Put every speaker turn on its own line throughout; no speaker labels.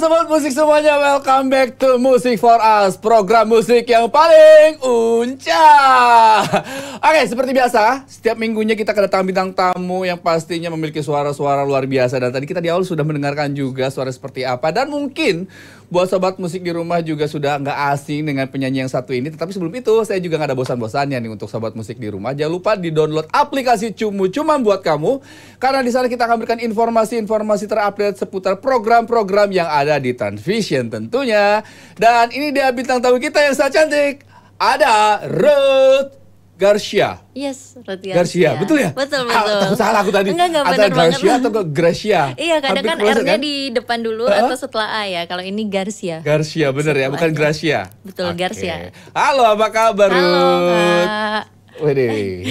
sobat musik semuanya, welcome back to Music for Us, program musik yang paling unca. Oke, seperti biasa, setiap minggunya kita kedatangan bintang tamu yang pastinya memiliki suara-suara luar biasa. Dan tadi kita di awal sudah mendengarkan juga suara seperti apa. Dan mungkin buat sobat musik di rumah juga sudah nggak asing dengan penyanyi yang satu ini. Tetapi sebelum itu, saya juga nggak ada bosan-bosannya nih untuk sobat musik di rumah. Jangan lupa di-download aplikasi Cumu Cuman buat kamu. Karena di sana kita akan berikan informasi-informasi terupdate seputar program-program yang ada di Transvision tentunya. Dan ini dia bintang tamu kita yang sangat cantik. Ada Ruth Garcia.
Yes, Ruth
Garcia. Betul ya?
Betul.
Takut salah aku tadi.
Enggak,
antara
bener
Garcia
banget.
atau ke Gracia.
Iya, kadang kan
Hampir
R-nya
kan?
di depan dulu atau setelah A ya. Kalau ini Garcia.
Garcia, bener ya, bukan
Setelahnya.
Gracia.
Betul,
Oke.
Garcia.
Halo, apa kabar
Halo,
Ruth?
Kak.
Widih.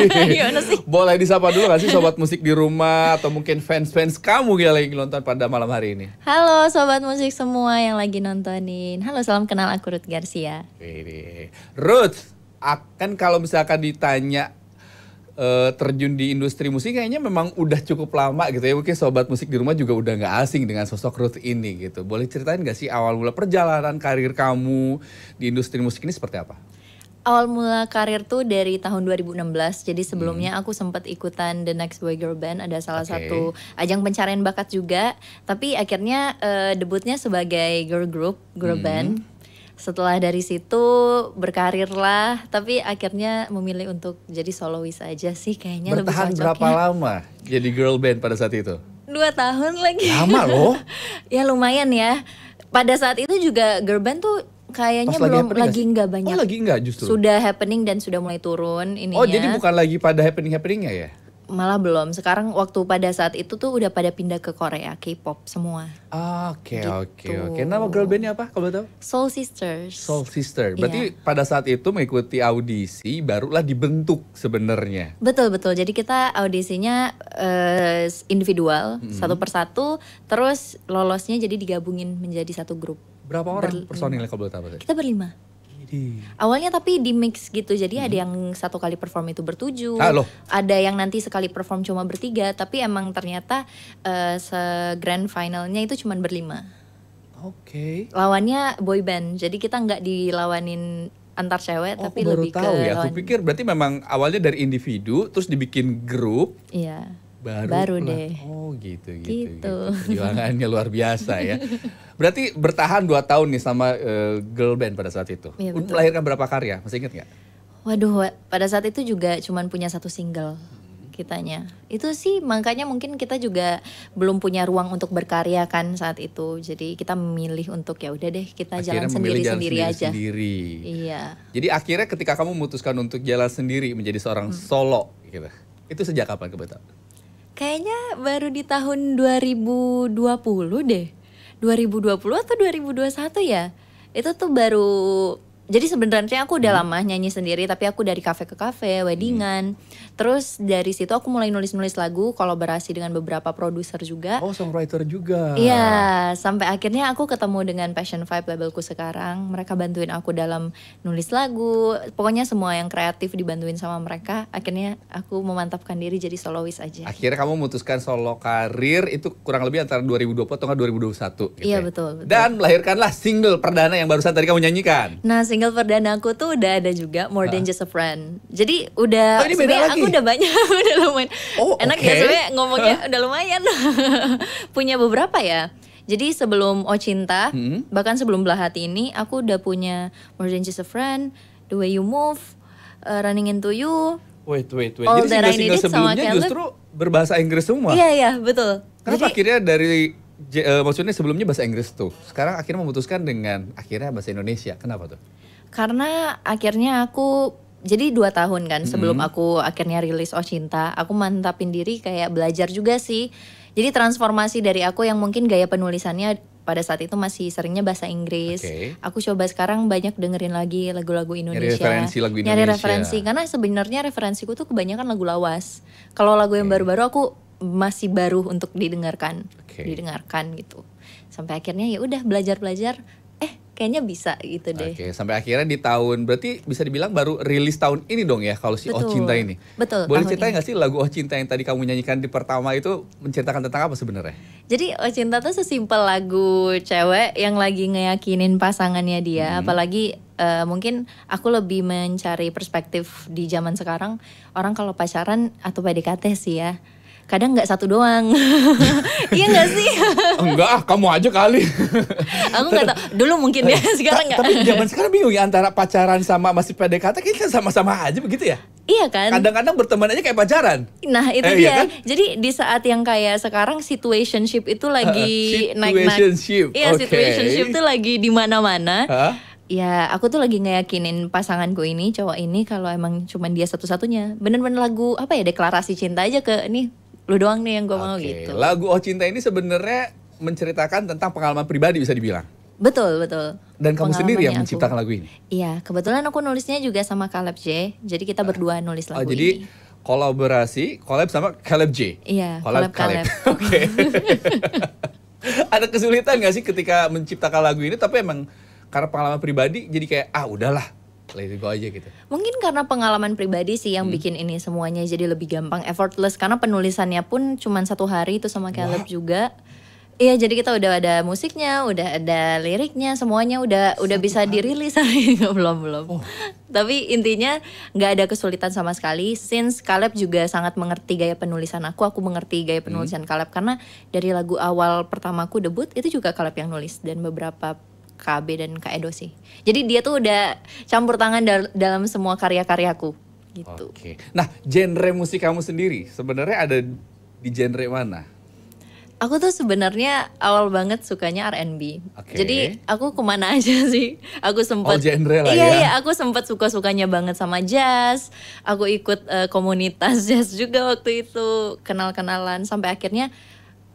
Gimana sih?
Boleh disapa dulu gak sih sobat musik di rumah atau mungkin fans-fans kamu yang lagi nonton pada malam hari ini?
Halo sobat musik semua yang lagi nontonin. Halo, salam kenal, aku Ruth Garcia.
Widih. Ruth, akan kalau misalkan ditanya terjun di industri musik kayaknya memang udah cukup lama gitu ya. Mungkin sobat musik di rumah juga udah gak asing dengan sosok Ruth ini gitu. Boleh ceritain gak sih awal mula perjalanan karir kamu di industri musik ini seperti apa?
Awal mula karir tuh dari tahun 2016. Jadi sebelumnya aku sempat ikutan The Next Boy Girl Band, ada salah satu ajang pencarian bakat juga. Tapi akhirnya debutnya sebagai girl group, girl band. Setelah dari situ berkarir lah, tapi akhirnya memilih untuk jadi solois aja sih kayaknya lebih
Bertahan
cocoknya.
berapa lama jadi girl band pada saat itu?
2 tahun lagi.
Lama loh.
Ya lumayan ya. Pada saat itu juga girl band tuh kayaknya
Pas
belum
happening
lagi nggak banyak.
Oh lagi nggak justru?
Sudah happening dan sudah mulai turun ininya.
Oh jadi bukan lagi pada happeningnya ya?
Malah belum. Sekarang waktu pada saat itu tuh udah pada pindah ke Korea, K-pop semua.
Oke.
Gitu.
Nama girl bandnya apa kalau tahu?
Soul Sisters.
Soul Sister. Berarti
Iya.
pada saat itu mengikuti audisi barulah dibentuk sebenarnya.
Betul. Jadi kita audisinya individual, satu persatu. Terus lolosnya jadi digabungin menjadi satu grup.
Berapa orang personilnya kalau boleh tahu?
Kita berlima. Awalnya tapi di mix gitu, jadi ada yang satu kali perform itu bertujuh, ada yang nanti sekali perform cuma bertiga, tapi emang ternyata se-grand finalnya itu cuma berlima.
Oke.
Lawannya boy band, jadi kita nggak dilawanin antar cewek, tapi
Aku baru
lebih
tahu
ke
ya. Aku pikir berarti memang awalnya dari individu, terus dibikin grup.
Iya.
Baru
Baru deh.
Oh gitu. Perjuangannya luar biasa ya. Berarti bertahan 2 tahun nih sama girl band pada saat itu.
Iya, betul.
Melahirkan berapa karya? Masih ingat nggak?
Waduh, pada saat itu juga cuman punya 1 single kitanya. Itu sih makanya mungkin kita juga belum punya ruang untuk berkarya kan saat itu. Jadi kita memilih untuk ya udah deh kita
Akhirnya
jalan
memilih
sendiri-sendiri aja.
sendiri.
Iya.
Jadi akhirnya ketika kamu memutuskan untuk jalan sendiri menjadi seorang solo gitu. Itu sejak kapan kebetulan?
Kayaknya baru di tahun 2020 deh. 2020 atau 2021 ya. Itu tuh baru. Jadi sebenarnya aku udah lama nyanyi sendiri, tapi aku dari kafe ke kafe, weddingan. Terus dari situ aku mulai nulis-nulis lagu, kolaborasi dengan beberapa produser juga.
Oh, songwriter juga.
Iya, sampai akhirnya aku ketemu dengan Passion Vibe labelku sekarang. Mereka bantuin aku dalam nulis lagu. Pokoknya semua yang kreatif dibantuin sama mereka. Akhirnya aku memantapkan diri jadi solois aja.
Akhirnya kamu memutuskan solo karir itu kurang lebih antara 2020 atau 2021 gitu.
Iya,
ya?
betul.
Dan melahirkanlah single perdana yang barusan tadi kamu nyanyikan.
Nah, single perdana aku tuh udah ada juga, More Than Just a Friend. Jadi udah,
Oh, ini beda
sebenarnya
lagi?
aku udah banyak, udah lumayan.
Oh,
Enak
oke.
ya sebenarnya ngomongnya udah lumayan. Punya beberapa ya. Jadi sebelum Oh Cinta, bahkan sebelum Belah Hati ini, aku udah punya More Than Just a Friend, The Way You Move, Running Into You.
Wait.
All
Jadi
That I
single-single
Needed sama
sebelumnya
Caleb.
justru berbahasa Inggris semua.
Iya, betul.
Kenapa
Jadi,
akhirnya dari maksudnya sebelumnya bahasa Inggris tuh. Sekarang akhirnya memutuskan dengan akhirnya bahasa Indonesia. Kenapa tuh?
karena akhirnya aku jadi 2 tahun kan sebelum aku akhirnya rilis Oh Cinta, aku mantapin diri kayak belajar juga sih. Jadi transformasi dari aku yang mungkin gaya penulisannya pada saat itu masih seringnya bahasa Inggris. Aku coba sekarang banyak dengerin lagi lagu-lagu Indonesia.
Nyari referensi lagu Indonesia.
Nyari referensi karena sebenarnya referensiku tuh kebanyakan lagu lawas. Kalau lagu yang baru-baru aku masih baru untuk didengarkan. Didengarkan gitu. Sampai akhirnya ya udah belajar-belajar kayaknya bisa gitu deh.
Oke, sampai akhirnya di tahun, berarti bisa dibilang baru rilis tahun ini dong ya kalau si Oh
Betul.
Cinta ini.
Betul.
Boleh
tahun
ceritain
ini.
nggak sih lagu Oh Cinta yang tadi kamu nyanyikan di pertama itu menceritakan tentang apa sebenarnya?
Jadi Oh Cinta tuh sesimpel lagu cewek yang lagi ngeyakinin pasangannya dia. Apalagi mungkin aku lebih mencari perspektif di zaman sekarang. Orang kalau pacaran atau PDKT sih ya, kadang nggak satu doang. Iya nggak sih?
Enggak, kamu aja kali.
Aku nggak tahu. Dulu mungkin ya, sekarang nggak.
Tapi zaman sekarang bingung ya antara pacaran sama masih PDKT kayaknya sama-sama aja begitu ya.
Iya kan?
Kadang-kadang berteman aja kayak pacaran.
Nah itu
Iya
dia.
kan?
Jadi di saat yang kayak sekarang situationship itu lagi naik-naik.
Situationship,
Iya,
oke.
situationship tuh lagi di mana-mana.
Hah?
Ya aku tuh lagi ngeyakinin pasanganku ini, cowok ini, kalau emang cuman dia satu-satunya. Bener-bener lagu apa ya, deklarasi cinta aja ke nih lu doang nih yang gue mau
Oke,
gitu.
lagu Oh Cinta ini sebenarnya menceritakan tentang pengalaman pribadi bisa dibilang.
Betul, betul.
Dan kamu sendiri yang
Pengalamannya
menciptakan
aku.
lagu ini.
Iya, kebetulan aku nulisnya juga sama Caleb J. Jadi kita berdua nulis
Oh,
lagu
jadi
ini.
collab sama Caleb J.
Iya,
Collab
collab Caleb.
Oke. Ada kesulitan nggak sih ketika menciptakan lagu ini? Tapi emang karena pengalaman pribadi, jadi kayak udahlah, let it go aja gitu.
Mungkin karena pengalaman pribadi sih yang bikin ini semuanya jadi lebih gampang, effortless. Karena penulisannya pun cuma 1 hari itu sama Caleb juga. Iya, jadi kita udah ada musiknya, udah ada liriknya, semuanya udah bisa dirilis. belum. Tapi intinya nggak ada kesulitan sama sekali. Since Caleb juga sangat mengerti gaya penulisan aku mengerti gaya penulisan Caleb. Karena dari lagu awal pertamaku debut itu juga Caleb yang nulis, dan beberapa KB dan Kak Edo sih. Jadi dia tuh udah campur tangan dalam semua karya-karyaku gitu.
Oke. Nah, genre musik kamu sendiri sebenarnya ada di genre mana?
Aku tuh sebenarnya awal banget sukanya R&B.
Oke.
Jadi aku kemana aja sih. Aku sempat
genre lah
iya,
ya.
Iya, aku sempat suka-sukanya banget sama jazz. Aku ikut komunitas jazz juga waktu itu, kenal-kenalan sampai akhirnya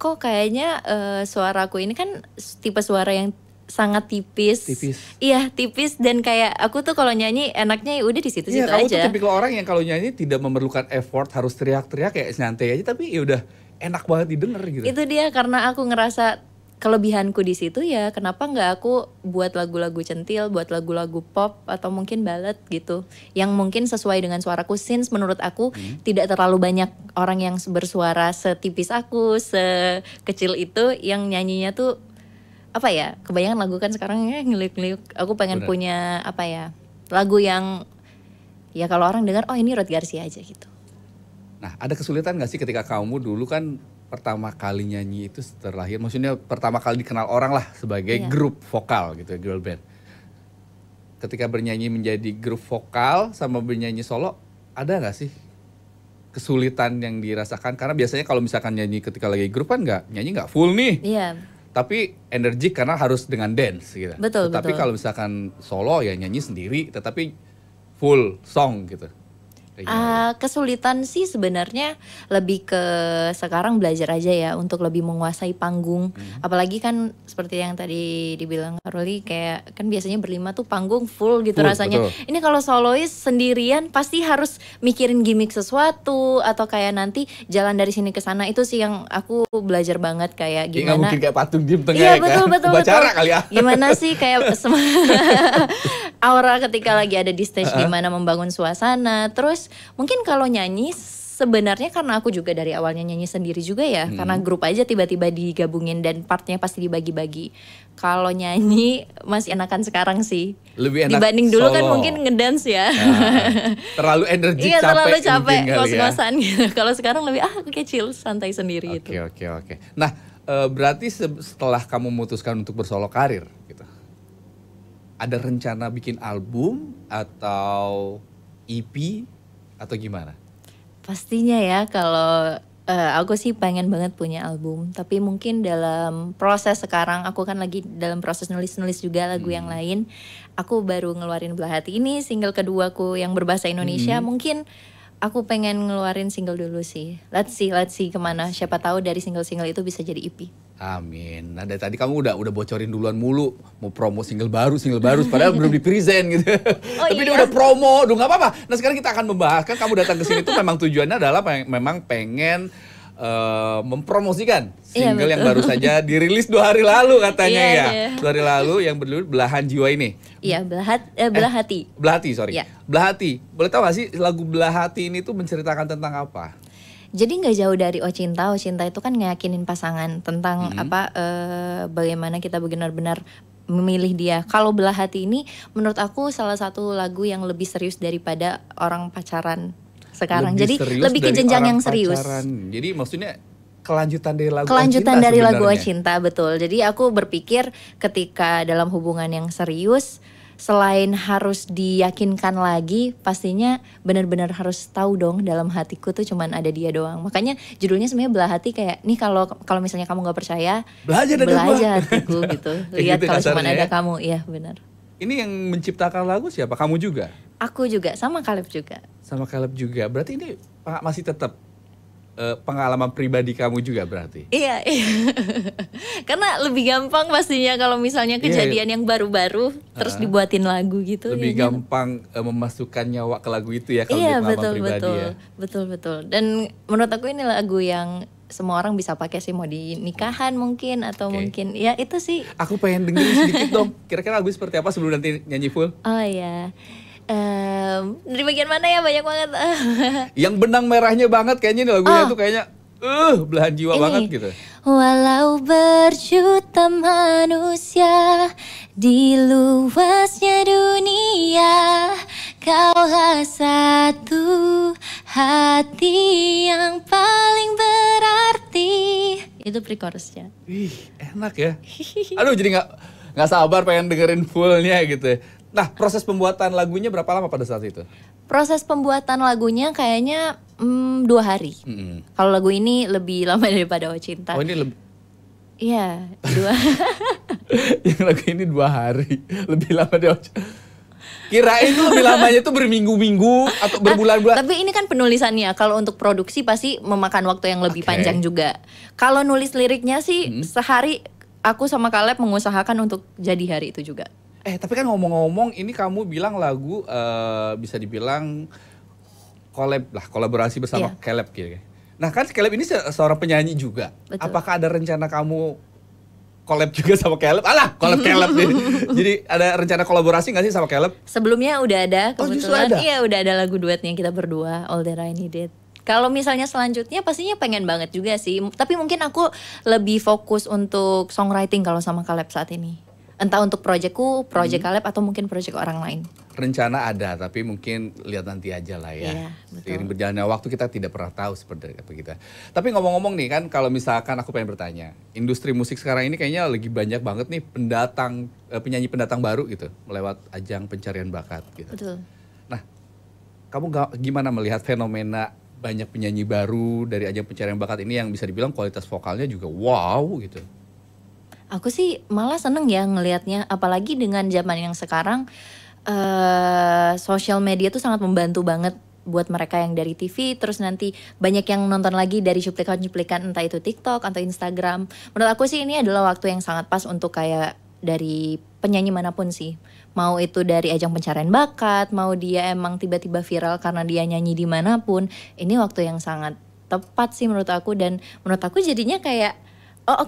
kok kayaknya suaraku ini kan tipe suara yang sangat tipis. Iya, tipis, dan kayak aku tuh kalau nyanyi enaknya ya udah di situ-situ
Iya, kamu tuh
aja.
tipikal orang yang kalau nyanyi tidak memerlukan effort, harus teriak-teriak kayak nyantai aja, tapi ya udah enak banget didengar gitu.
Itu dia, karena aku ngerasa kelebihanku di situ ya, kenapa nggak aku buat lagu-lagu centil, buat lagu-lagu pop atau mungkin ballad gitu, yang mungkin sesuai dengan suaraku. Since menurut aku tidak terlalu banyak orang yang bersuara setipis aku, sekecil itu, yang nyanyinya tuh apa ya, kebanyakan lagu kan sekarang ya ngeliuk-ngeliuk. Aku pengen
Bener.
punya apa ya, lagu yang ya kalau orang dengar oh ini Ruth Garcia aja gitu.
Nah, ada kesulitan gak sih ketika kamu dulu kan pertama kali nyanyi itu terlahir, maksudnya pertama kali dikenal orang lah sebagai
Iya.
grup vokal gitu ya, girl band. Ketika bernyanyi menjadi grup vokal sama bernyanyi solo, ada gak sih kesulitan yang dirasakan? Karena biasanya kalau misalkan nyanyi ketika lagi grup kan nyanyi nggak full nih.
Iya.
Tapi energik karena harus dengan dance gitu.
Betul,
Tapi
betul.
kalau misalkan solo ya nyanyi sendiri tetapi full song gitu. Kayak gimana?
Kesulitan sih sebenarnya lebih ke sekarang belajar aja ya untuk lebih menguasai panggung. Apalagi kan seperti yang tadi dibilang Karoli, kayak kan biasanya berlima tuh panggung full gitu
Full,
rasanya.
betul.
Ini kalau solois sendirian pasti harus mikirin gimmick sesuatu atau kayak nanti jalan dari sini ke sana. Itu sih yang aku belajar banget, kayak
Kayak nggak
gimana.
mungkin kayak patung diem tengah
Iya,
ya
betul,
kan?
betul,
Upacara
betul.
kali ya.
Gimana sih kayak aura ketika lagi ada di stage, gimana membangun suasana. Terus mungkin kalau nyanyi sebenarnya karena aku juga dari awalnya nyanyi sendiri juga ya, karena grup aja tiba-tiba digabungin dan partnya pasti dibagi-bagi. Kalau nyanyi masih enakan sekarang sih.
Lebih enak
Dibanding dulu kan
solo.
mungkin ngedance ya.
Nah, terlalu energik,
Iya, terlalu capek
mungkin kali ya.
ngos-ngosan gitu. Kalau sekarang lebih oke, chill, santai sendiri gitu.
Oke. Nah, berarti setelah kamu memutuskan untuk bersolo karir gitu, ada rencana bikin album atau EP atau gimana?
Pastinya ya, kalau aku sih pengen banget punya album. Tapi mungkin dalam proses sekarang, aku kan lagi dalam proses nulis-nulis juga lagu yang lain. Aku baru ngeluarin Belah Hati ini, single keduaku yang berbahasa Indonesia. Mungkin aku pengen ngeluarin single dulu sih. Let's see kemana. Siapa tahu dari single-single itu bisa jadi EP.
Amin. Nah, dari tadi kamu udah bocorin duluan mulu, mau promo single baru, padahal belum di present gitu. Tapi dia
iya.
udah promo, udah nggak apa-apa. Nah, sekarang kita akan membahas, kan kamu datang ke sini tuh memang tujuannya adalah memang pengen mempromosikan single yang baru saja dirilis 2 hari lalu katanya ya. 2 hari lalu yang berjudul Belahan Jiwa ini.
Iya, Belah Hati.
Belah Hati, sorry.
Ya.
Belah Hati. Boleh tahu gak sih lagu Belah Hati ini tuh menceritakan tentang apa?
Jadi nggak jauh dari Oh Cinta itu kan ngeyakinin pasangan tentang bagaimana kita benar-benar memilih dia. Kalau Belah Hati ini menurut aku salah satu lagu yang lebih serius daripada orang pacaran sekarang. Jadi lebih ke jenjang yang serius.
Jadi maksudnya kelanjutan dari lagu
Oh Cinta, betul. Jadi aku berpikir ketika dalam hubungan yang serius, selain harus diyakinkan lagi, pastinya benar-benar harus tahu dong dalam hatiku tuh cuman ada dia doang. Makanya judulnya sebenarnya Belah Hati, kayak nih kalau misalnya kamu nggak percaya, belah aja hatiku gitu. Lihat gitu kalau cuman ada kamu, iya benar.
Ini yang menciptakan lagu siapa? Kamu juga?
Aku juga, sama Caleb juga.
Sama Caleb juga. Berarti ini masih tetap pengalaman pribadi kamu juga berarti?
Iya. Karena lebih gampang pastinya kalau misalnya kejadian yang baru-baru terus dibuatin lagu gitu.
Lebih gampang memasukkan nyawa ke lagu itu ya kalau pengalaman pribadi ya.
Betul. Dan menurut aku ini lagu yang semua orang bisa pakai sih, mau di nikahan mungkin atau mungkin ya itu sih.
Aku pengen dengerin sedikit dong. Kira-kira lagu seperti apa sebelum nanti nyanyi full?
Oh iya. Dari bagian mana ya, banyak banget.
Yang benang merahnya banget kayaknya nih lagunya tuh kayaknya belahan jiwa banget gitu.
Walau berjuta manusia di luasnya dunia, kaulah satu hati yang paling berarti. Itu pre-chorusnya.
Wih, enak ya. Aduh, jadi nggak sabar pengen dengerin fullnya gitu. Nah, proses pembuatan lagunya berapa lama pada saat itu?
Proses pembuatan lagunya kayaknya 2 hari. Kalau lagu ini lebih lama daripada Oh Cinta.
Oh, ini lebih.
Iya, 2.
Yang lagu ini 2 hari, lebih lama dari Oh Cinta. Kirain tuh lebih lamanya tuh berminggu-minggu atau berbulan-bulan.
Tapi ini kan penulisannya. Kalau untuk produksi pasti memakan waktu yang lebih panjang juga. Kalau nulis liriknya sih sehari aku sama Caleb mengusahakan untuk jadi hari itu juga.
Tapi kan ngomong-ngomong, ini kamu bilang lagu bisa dibilang kolaborasi bersama Caleb gitu. Nah kan Caleb ini seorang penyanyi juga. Betul. Apakah ada rencana kamu collab juga sama Caleb? Collab jadi ada rencana kolaborasi nggak sih sama Caleb?
Sebelumnya udah ada kebetulan.
Ada?
Iya, udah ada lagu duetnya kita berdua, All That I Needed. Kalau misalnya selanjutnya pastinya pengen banget juga sih. Tapi mungkin aku lebih fokus untuk songwriting kalau sama Caleb saat ini. Entah untuk proyekku, proyek Caleb atau mungkin proyek orang lain.
Rencana ada, tapi mungkin lihat nanti aja lah ya.
Iya,
Seiring berjalannya waktu kita tidak pernah tahu seperti apa kita. Tapi ngomong-ngomong nih kan, kalau misalkan aku pengen bertanya, industri musik sekarang ini kayaknya lagi banyak banget nih penyanyi pendatang baru gitu, melewat ajang pencarian bakat gitu.
Betul.
Nah, kamu gimana melihat fenomena banyak penyanyi baru dari ajang pencarian bakat ini yang bisa dibilang kualitas vokalnya juga wow gitu?
Aku sih malah seneng ya ngelihatnya, apalagi dengan zaman yang sekarang sosial media tuh sangat membantu banget buat mereka yang dari TV, terus nanti banyak yang nonton lagi dari cuplikan-cuplikan entah itu TikTok atau Instagram. Menurut aku sih ini adalah waktu yang sangat pas untuk kayak dari penyanyi manapun sih. Mau itu dari ajang pencarian bakat, mau dia emang tiba-tiba viral karena dia nyanyi dimanapun. Ini waktu yang sangat tepat sih menurut aku, dan menurut aku jadinya kayak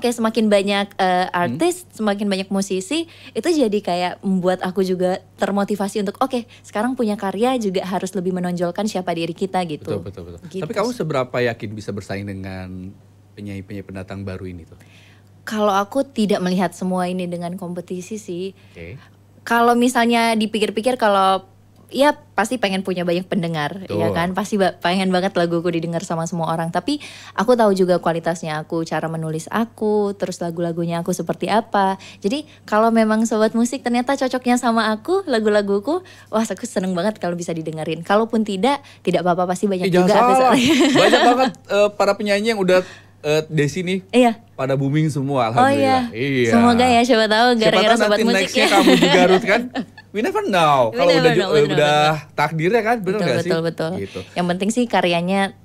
semakin banyak artis, semakin banyak musisi, itu jadi kayak membuat aku juga termotivasi untuk sekarang punya karya juga harus lebih menonjolkan siapa diri kita gitu.
Betul.
Gitu.
Tapi kamu seberapa yakin bisa bersaing dengan penyanyi-penyanyi pendatang baru ini tuh?
Kalau aku tidak melihat semua ini dengan kompetisi sih. Kalau misalnya dipikir-pikir, kalau ya pasti pengen punya banyak pendengar. Ya kan, pasti pengen banget laguku didengar sama semua orang. Tapi aku tahu juga kualitasnya aku, cara menulis aku, terus lagu-lagunya aku seperti apa. Jadi kalau memang sobat musik ternyata cocoknya sama aku, lagu-laguku, wah aku seneng banget kalau bisa didengerin. Kalaupun tidak apa-apa, pasti banyak juga.
Banyak banget para penyanyi yang udah Desi nih, pada booming semua, alhamdulillah.
Iya. Semoga ya, siapa tahu gara-gara sobat musik ya.
Kamu di Garut kan, we never know. Kalau udah takdirnya kan, bener nggak sih?
Betul.
Gitu.
Yang penting sih karyanya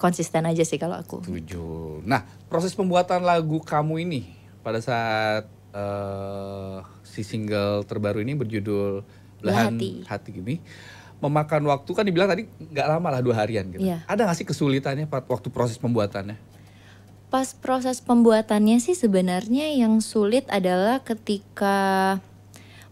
konsisten aja sih kalau aku.
Setuju. Nah, proses pembuatan lagu kamu ini pada saat si single terbaru ini berjudul Belahan Hati ini, memakan waktu, kan dibilang tadi nggak lama lah 2 harian gitu.
Iya.
Ada nggak sih kesulitannya waktu proses pembuatannya?
Pas proses pembuatannya sih sebenarnya yang sulit adalah ketika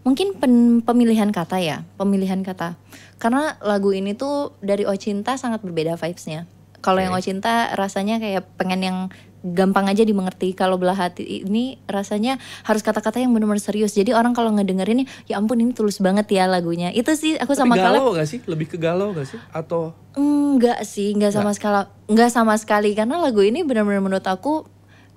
mungkin pemilihan kata ya, pemilihan kata. Karena lagu ini tuh dari O Cinta sangat berbeda vibes-nya. Kalau yang O Cinta rasanya kayak pengen yang gampang aja dimengerti. Kalau Belah Hati ini rasanya harus kata-kata yang benar-benar serius. Jadi orang kalau ngedengerin ya ampun ini tulus banget ya lagunya. Itu sih aku sama Kaleb.
Galau gak sih? Lebih ke galau gak sih? Atau
enggak sih, enggak sama sekali karena lagu ini benar-benar menurut aku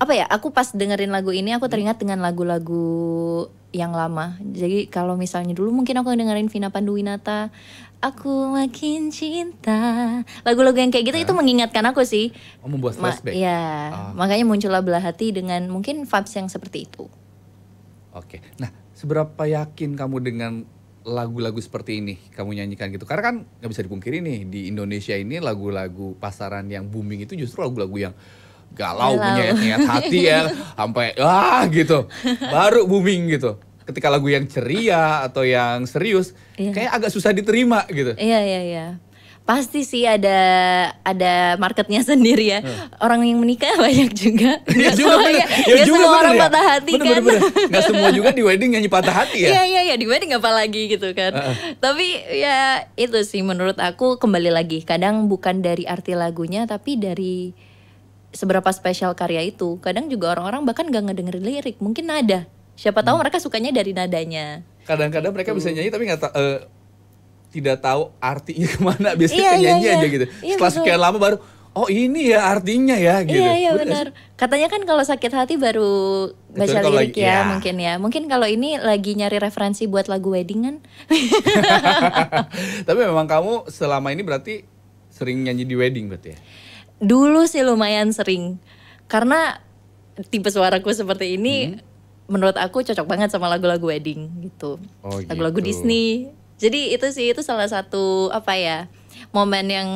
apa ya? Aku pas dengerin lagu ini aku teringat dengan lagu-lagu yang lama. Jadi kalau misalnya dulu mungkin aku dengerin Vina Panduwinata, Aku Makin Cinta. Lagu-lagu yang kayak gitu itu mengingatkan aku sih.
Membuat flashback.
Makanya muncullah Belah Hati dengan mungkin vibes yang seperti itu.
Oke. Nah, seberapa yakin kamu dengan lagu-lagu seperti ini kamu nyanyikan gitu? Karena kan nggak bisa dipungkiri nih, di Indonesia ini lagu-lagu pasaran yang booming itu justru lagu-lagu yang galau, menyayat-nyayat hati ya, sampai gitu, baru booming gitu. Ketika lagu yang ceria atau yang serius, kayak agak susah diterima gitu.
Iya. Pasti sih ada marketnya sendiri ya. Orang yang menikah banyak juga. Gak semua orang patah hati kan.
Gak semua juga di wedding nyanyi patah hati ya.
Iya di wedding apalagi gitu kan. Tapi ya itu sih menurut aku kembali lagi. Kadang bukan dari arti lagunya tapi dari seberapa spesial karya itu. Kadang juga orang-orang bahkan gak ngedengerin lirik. Mungkin nada. Siapa tahu mereka sukanya dari nadanya.
Kadang-kadang mereka bisa nyanyi tapi tidak tahu artinya kemana, biasanya nyanyi aja gitu. Setelah sekian lama baru, oh ini ya artinya ya gitu.
Iya benar. Katanya kan kalau sakit hati baru baca lirik ya mungkin ya. Mungkin kalau ini lagi nyari referensi buat lagu weddingan.
Tapi memang kamu selama ini berarti sering nyanyi di wedding berarti ya?
Dulu sih lumayan sering. Karena tipe suaraku seperti ini menurut aku cocok banget sama lagu-lagu wedding gitu. Lagu-lagu Disney. Jadi itu salah satu momen yang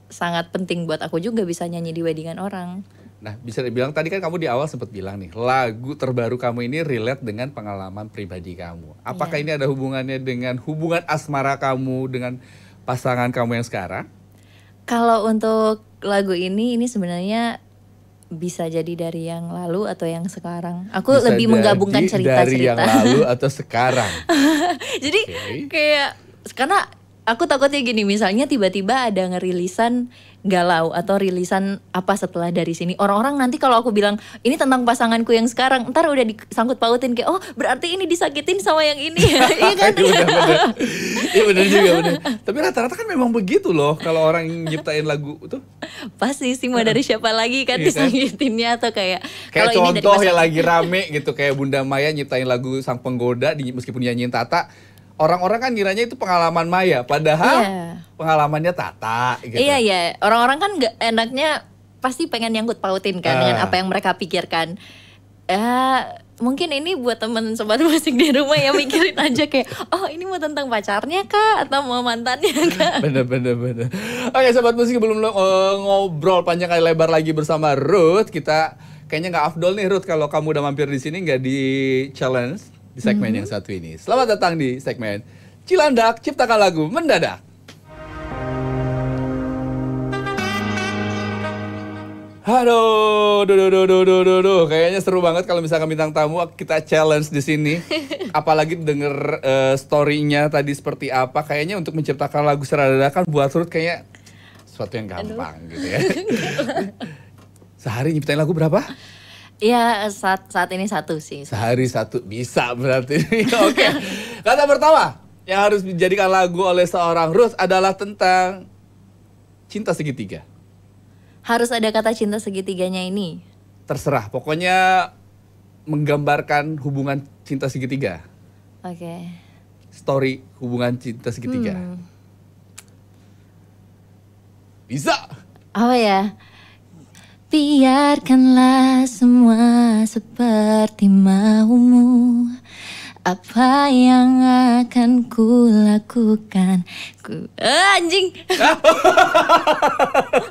sangat penting buat aku juga bisa nyanyi di weddingan orang.
Nah, bisa dibilang tadi kan kamu di awal sempat bilang nih, lagu terbaru kamu ini relate dengan pengalaman pribadi kamu. Apakah ini ada hubungannya dengan hubungan asmara kamu dengan pasangan kamu yang sekarang?
Kalau untuk lagu ini sebenarnya bisa jadi dari yang lalu atau yang sekarang. Aku bisa lebih menggabungkan cerita-cerita.
Dari yang lalu atau sekarang.
Jadi kayak karena aku takutnya gini, misalnya tiba-tiba ada ngerilisan galau atau rilisan apa setelah dari sini. Orang-orang nanti kalau aku bilang ini tentang pasanganku yang sekarang, ntar udah disangkut pautin kayak oh berarti ini disakitin sama yang ini ya. Iya kan?
Iya benar juga benar. Tapi rata-rata kan memang begitu loh kalau orang nyiptain lagu itu.
Pasti sih mau dari siapa lagi kan disakitinnya atau kayak
kalau ini contoh yang lagi rame gitu kayak Bunda Maya nyiptain lagu Sang Penggoda meskipun nyanyiin Tata. Orang-orang kan ngiranya itu pengalaman Maya, padahal pengalamannya Tata gitu.
Iya. Orang-orang kan gak enaknya pasti pengen nyangkut pautin kan dengan apa yang mereka pikirkan. Mungkin ini buat temen sobat musik di rumah ya mikirin aja kayak oh ini mau tentang pacarnya kah atau mau mantannya kah?
Bener. Oke sobat musik, sebelum ngobrol panjang kali lebar lagi bersama Ruth, kita kayaknya nggak afdol nih Ruth kalau kamu udah mampir di sini nggak di challenge di segmen yang satu ini. Selamat datang di segmen Cilandak Ciptakan Lagu Mendadak. Aduh, kayaknya seru banget kalau misalkan bintang tamu kita challenge di sini. Apalagi denger story-nya tadi seperti apa. Kayaknya untuk menciptakan lagu secara dadakan buat Ruth kayaknya sesuatu yang gampang gitu ya. Sehari nyiptain lagu berapa?
Iya saat ini 1 sih.
Sehari 1 bisa berarti. Oke. Kata pertama yang harus dijadikan lagu oleh seorang Ruth adalah tentang cinta segitiga.
Harus ada kata cinta segitiganya ini.
Terserah, pokoknya menggambarkan hubungan cinta segitiga.
Oke.
Story hubungan cinta segitiga. Bisa.
Apa ya? Biarkanlah semua seperti maumu. Apa yang akan ku lakukan? Anjing.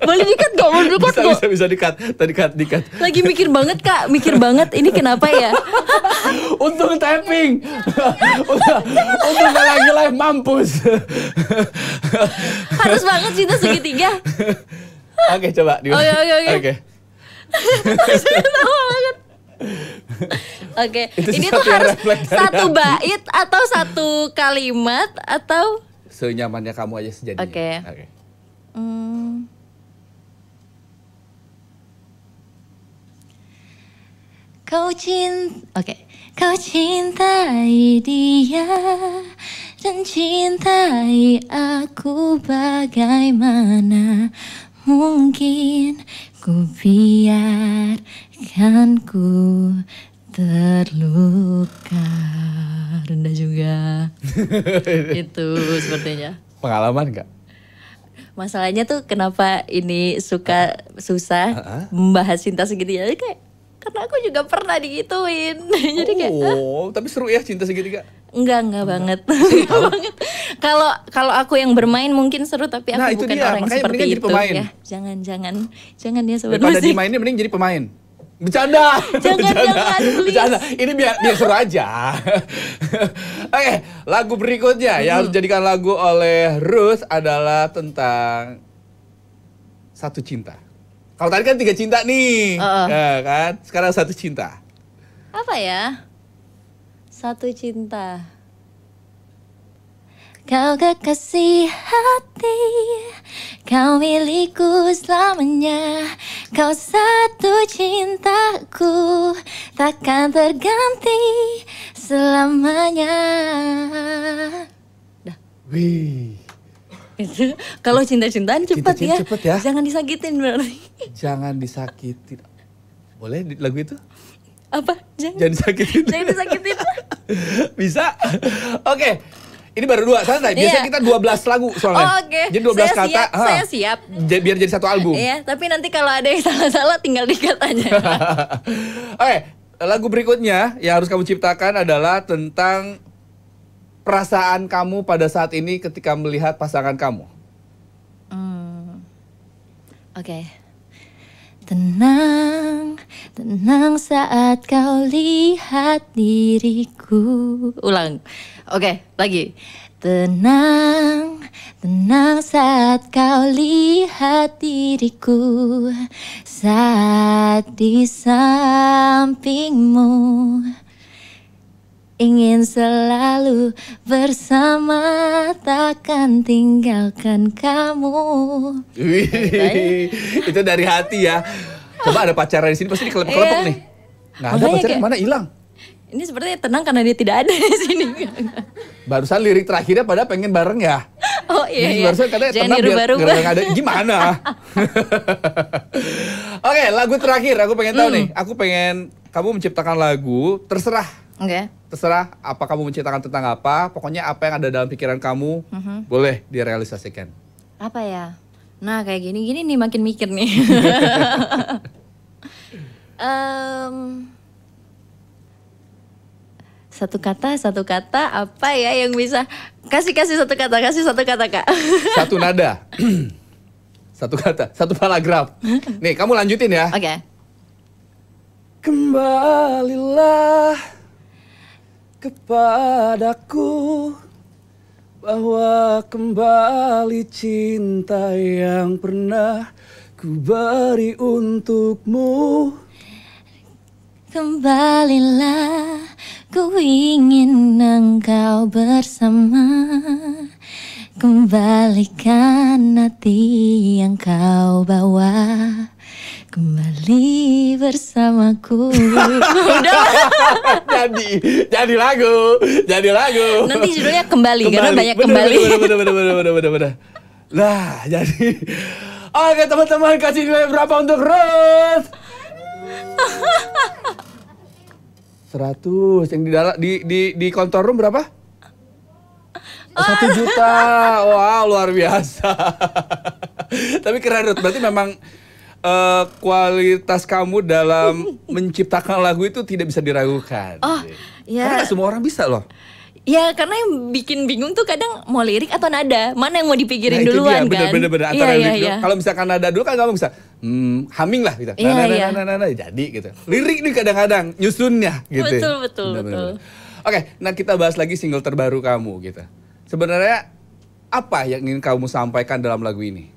Boleh dikat gak? Boleh dikat gak?
Bisa dikat. Dikat.
Lagi mikir banget Kak, mikir banget. Ini kenapa ya?
Untung tapping. Untung gak lagi live, mampus.
Harus banget cinta segitiga.
Oke, coba. Oke.
Tahu banget. Oke, ini tuh harus satu bait atau satu kalimat atau
senyamannya kamu aja sejadinya.
Oke. Kau cintai dia dan cintai aku, bagaimana mungkin ku biarkan ku terluka. Rendah juga. Itu sepertinya.
Pengalaman gak?
Masalahnya tuh kenapa ini susah membahas cinta segitiga, kayak karena aku juga pernah digituin. Jadi kayak
tapi seru ya cinta segitiga?
Enggak banget. Banget. Kalau aku yang bermain mungkin seru, tapi aku bukan orang yang seperti itu ya. Jangan ya sobat musik.
Daripada dimainin mending jadi pemain. Bercanda.
Jangan,
Bercanda. Ini biar seru aja. Oke, lagu berikutnya yang harus dijadikan lagu oleh Ruth adalah tentang satu cinta. Kalau tadi kan 3 cinta nih, ya kan? Sekarang 1 cinta.
Apa ya? 1 cinta. Kau kekasih hati, kau milikku selamanya. Kau satu cintaku, takkan terganti selamanya. Dah.
Wih.
Itu kalau cinta-cintaan cepat ya.
Cepet ya.
Jangan disakitin berarti.
Jangan disakitin. Boleh lagu itu?
Apa?
Jangan disakitin.
Jangan disakitin.
Bisa? Oke. Ini baru 2, santai. Biasanya kita 12 lagu soalnya.
Oh, oke.
Jadi 12 kata.
Saya siap.
Biar jadi 1 album.
Iya, tapi nanti kalau ada yang salah-salah tinggal dikat aja.
Oke, lagu berikutnya yang harus kamu ciptakan adalah tentang perasaan kamu pada saat ini ketika melihat pasangan kamu.
Oke. Tenang saat kau lihat diriku. Ulang. Oke, lagi. Tenang saat kau lihat diriku, saat di sampingmu. Ingin selalu bersama, takkan tinggalkan kamu.
Itu dari hati ya. Coba ada pacaran di sini pasti dikelep-kelepek nih. Nggak ada pacaran, mana hilang?
Ini sepertinya tenang karena dia tidak ada di sini.
Barusan lirik terakhirnya pada pengen bareng ya.
Oh iya.
Barusan katanya tenang biar nggak ada. Gimana? Oke, lagu terakhir aku pengen tahu nih. Aku pengen kamu menciptakan lagu, terserah.
Oke.
Terserah apa kamu menceritakan tentang apa, pokoknya apa yang ada dalam pikiran kamu boleh direalisasikan.
Apa ya? Nah kayak gini nih makin mikir nih. Satu kata apa ya yang bisa kasih satu kata Kak.
Satu nada. Satu kata, satu paragraf. Nih kamu lanjutin ya.
Oke.
Kembalilah kepadaku, bahwa kembali cinta yang pernah ku beri untukmu.
Kembalilah, ku ingin engkau bersama. Kembalikan hati yang kau bawa, kembali bersamaku. Udah.
jadi lagu.
Nanti judulnya kembali. Karena banyak kembali.
Bener. Nah, jadi oke teman-teman, kasih nilai berapa untuk Ruth? 100. Yang di kontor room berapa? 1 juta. Wow, luar biasa. Tapi keren Ruth, berarti memang kualitas kamu dalam menciptakan lagu itu tidak bisa diragukan.
Oh, ya.
Karena gak semua orang bisa loh.
Ya karena yang bikin bingung tuh kadang mau lirik atau nada, mana yang mau dipikirin
Nah, itu
duluan
dia,
kan?
bener-bener antara lirik dulu.
Iya.
Kalau misalkan nada dulu kan kamu bisa humming lah gitu. Nah, jadi gitu. Lirik nih kadang-kadang nyusunnya gitu.
Betul.
Oke, nah kita bahas lagi single terbaru kamu gitu. Sebenarnya apa yang ingin kamu sampaikan dalam lagu ini?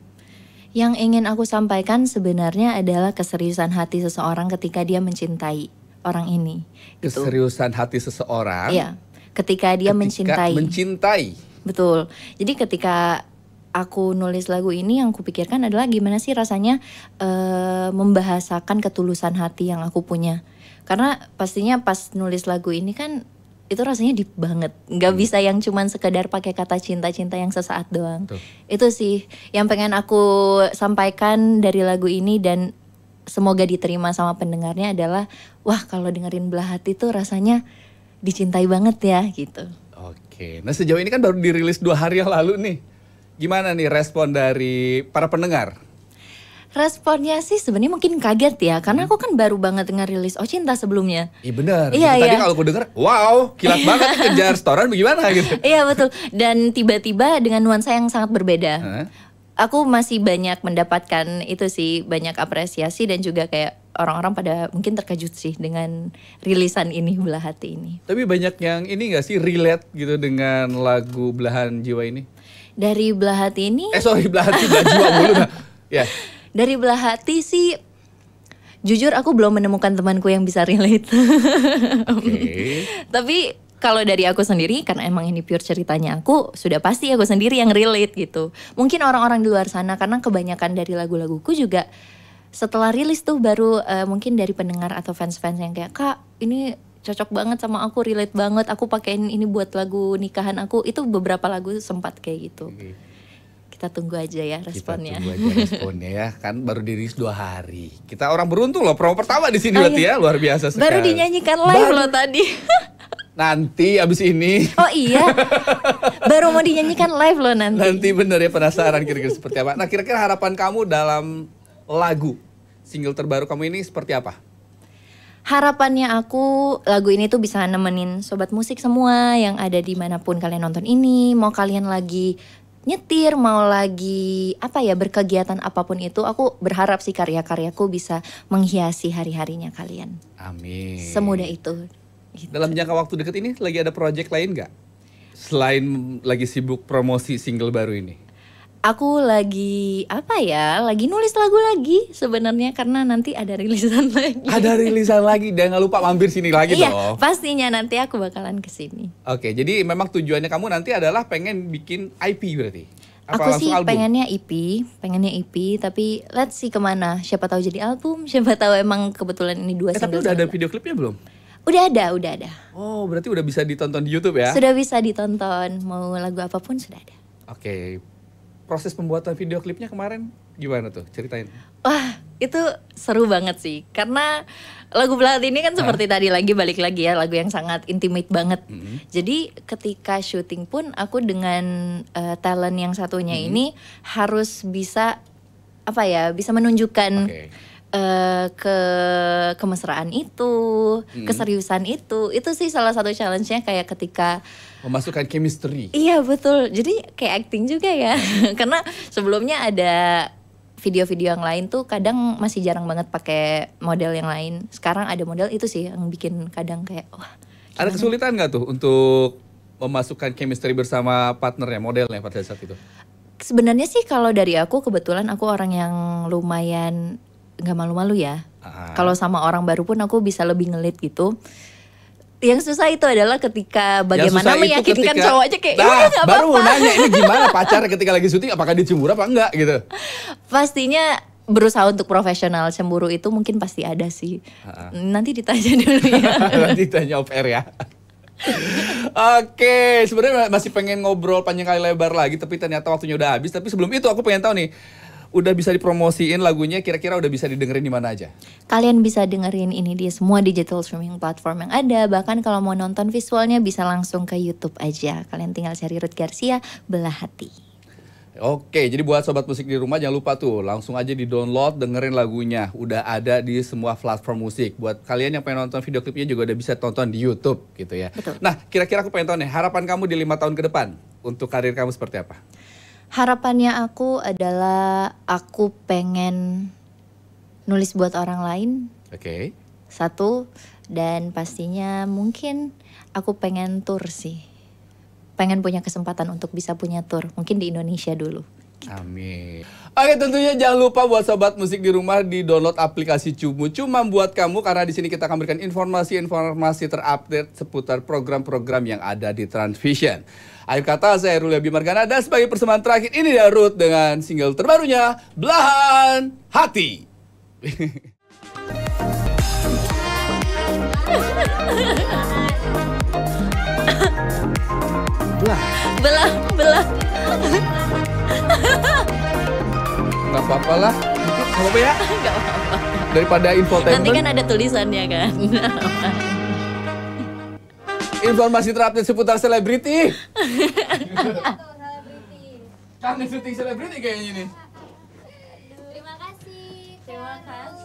Yang ingin aku sampaikan sebenarnya adalah keseriusan hati seseorang ketika dia mencintai orang ini. Gitu.
Keseriusan hati seseorang.
Iya. Ketika dia mencintai. Betul. Jadi ketika aku nulis lagu ini yang kupikirkan adalah gimana sih rasanya membahasakan ketulusan hati yang aku punya. Karena pastinya pas nulis lagu ini kan itu rasanya deep banget. Nggak bisa yang cuman sekedar pakai kata cinta-cinta yang sesaat doang. Tuh. Itu sih yang pengen aku sampaikan dari lagu ini dan semoga diterima sama pendengarnya adalah wah kalau dengerin Belah Hati tuh rasanya dicintai banget ya gitu.
Oke, nah sejauh ini kan baru dirilis 2 hari yang lalu nih. Gimana nih respon dari para pendengar?
Responnya sih sebenarnya mungkin kaget ya, karena aku kan baru banget ngerilis Oh Cinta sebelumnya.
Iya benar.
Iya,
Tadi kalau aku denger, wow, kilat banget nih kejar setoran bagaimana gitu.
Iya betul. Dan tiba-tiba dengan nuansa yang sangat berbeda. Aku masih banyak mendapatkan itu sih, banyak apresiasi dan juga kayak orang-orang pada mungkin terkejut sih dengan rilisan ini Belah Hati ini.
Tapi banyak yang ini gak sih relate gitu dengan lagu Belahan Jiwa ini?
Dari Belah Hati ini?
Belah Hati, Belah Jiwa mulu dah. Ya.
Dari Belah Hati sih, jujur aku belum menemukan temanku yang bisa relate.
Oke.
Tapi kalau dari aku sendiri, karena emang ini pure ceritanya aku, sudah pasti aku sendiri yang relate gitu. Mungkin orang-orang di luar sana, karena kebanyakan dari lagu-laguku juga setelah rilis tuh baru mungkin dari pendengar atau fans-fans yang kayak, Kak ini cocok banget sama aku, relate banget, aku pakein ini buat lagu nikahan aku. Itu beberapa lagu sempat kayak gitu. Kita tunggu aja ya responnya.
Kita tunggu aja responnya ya, kan baru dirilis 2 hari. Kita orang beruntung loh, promo pertama di sini berarti ya, luar biasa sekali.
Baru dinyanyikan live loh tadi.
Nanti abis ini.
Oh iya, baru mau dinyanyikan live loh nanti.
Nanti bener ya, penasaran kira-kira seperti apa. Nah kira-kira harapan kamu dalam lagu single terbaru kamu ini seperti apa?
Harapannya aku lagu ini tuh bisa nemenin sobat musik semua yang ada dimanapun kalian nonton ini. Mau kalian lagi nyetir, mau lagi apa ya, berkegiatan apapun itu, aku berharap sih karya-karyaku bisa menghiasi hari-harinya kalian.
Amin.
Semudah itu. Gitu.
Dalam jangka waktu dekat ini lagi ada project lain nggak? Selain lagi sibuk promosi single baru ini?
Aku lagi apa ya? Lagi nulis lagu lagi sebenarnya karena nanti ada rilisan lagi.
Ada rilisan lagi, dan nggak lupa mampir sini lagi dong.
Iya, pastinya nanti aku bakalan kesini.
Oke, jadi memang tujuannya kamu nanti adalah pengen bikin IP berarti?
Aku sih pengennya EP, tapi let's see kemana. Siapa tahu jadi album, siapa tahu emang kebetulan ini 2 single.
Tapi udah ada video klipnya belum?
Udah ada.
Oh, berarti udah bisa ditonton di YouTube ya?
Sudah bisa ditonton, mau lagu apapun sudah ada.
Oke. Proses pembuatan video klipnya kemarin gimana tuh? Ceritain.
Wah, itu seru banget sih. Karena lagu Belah Hati ini kan seperti tadi balik lagi ya, lagu yang sangat intimate banget. Jadi ketika syuting pun aku dengan talent yang satunya ini harus bisa apa ya, bisa menunjukkan kemesraan itu, keseriusan itu sih salah satu challenge-nya, kayak ketika
memasukkan chemistry.
Iya betul, jadi kayak acting juga ya. Karena sebelumnya ada video-video yang lain tuh kadang masih jarang banget pakai model yang lain. Sekarang ada model, itu sih yang bikin kadang kayak wah.
Ada kesulitan nggak tuh untuk memasukkan chemistry bersama partnernya, modelnya pada saat itu?
Sebenarnya sih kalau dari aku, kebetulan aku orang yang lumayan nggak malu-malu ya. Kalau sama orang baru pun aku bisa lebih ngelit gitu. Yang susah itu adalah ketika bagaimana meyakinkan cowoknya kayak
nah,
gak
baru
apa-apa.
nanya ini gimana pacarnya ketika lagi syuting, apakah dia cemburu apa enggak gitu.
Pastinya berusaha untuk profesional, cemburu itu mungkin pasti ada sih. Nanti ditanya dulu ya.
Nanti tanya off air ya. Oke, sebenarnya masih pengen ngobrol panjang kali lebar lagi, tapi ternyata waktunya udah habis. Tapi sebelum itu aku pengen tahu nih, udah bisa dipromosiin lagunya, kira-kira udah bisa didengerin di mana aja?
Kalian bisa dengerin ini di semua digital streaming platform yang ada. Bahkan kalau mau nonton visualnya bisa langsung ke YouTube aja. Kalian tinggal cari Ruth Garcia, Belah Hati.
Oke, jadi buat sobat musik di rumah jangan lupa tuh langsung aja di-download, dengerin lagunya. Udah ada di semua platform musik. Buat kalian yang pengen nonton video klipnya juga udah bisa tonton di YouTube gitu ya.
Betul.
Nah, kira-kira aku pengen tahu nih, harapan kamu di 5 tahun ke depan untuk karir kamu seperti apa?
Harapannya aku adalah aku pengen nulis buat orang lain,
Oke.
satu, dan pastinya mungkin aku pengen tour sih. Pengen punya kesempatan untuk bisa punya tour, mungkin di Indonesia dulu.
Amin. Oke, tentunya jangan lupa buat sobat musik di rumah di-download aplikasi Cumu. Cuma buat kamu karena di sini kita akan berikan informasi-informasi terupdate seputar program-program yang ada di Transvision. Akhir kata, saya Rulia Bimargana dan sebagai persembahan terakhir ini dia Ruth dengan single terbarunya Belahan Hati.
Belah.
Nggak apa-apa lah. Nggak apa-apa ya.
Nggak apa-apa.
Daripada infotainment.
Nanti kan ada tulisannya kan.
Informasi terupdate seputar selebriti. Kangen syuting selebriti kayaknya nih.
Terima kasih.
Terima kasih.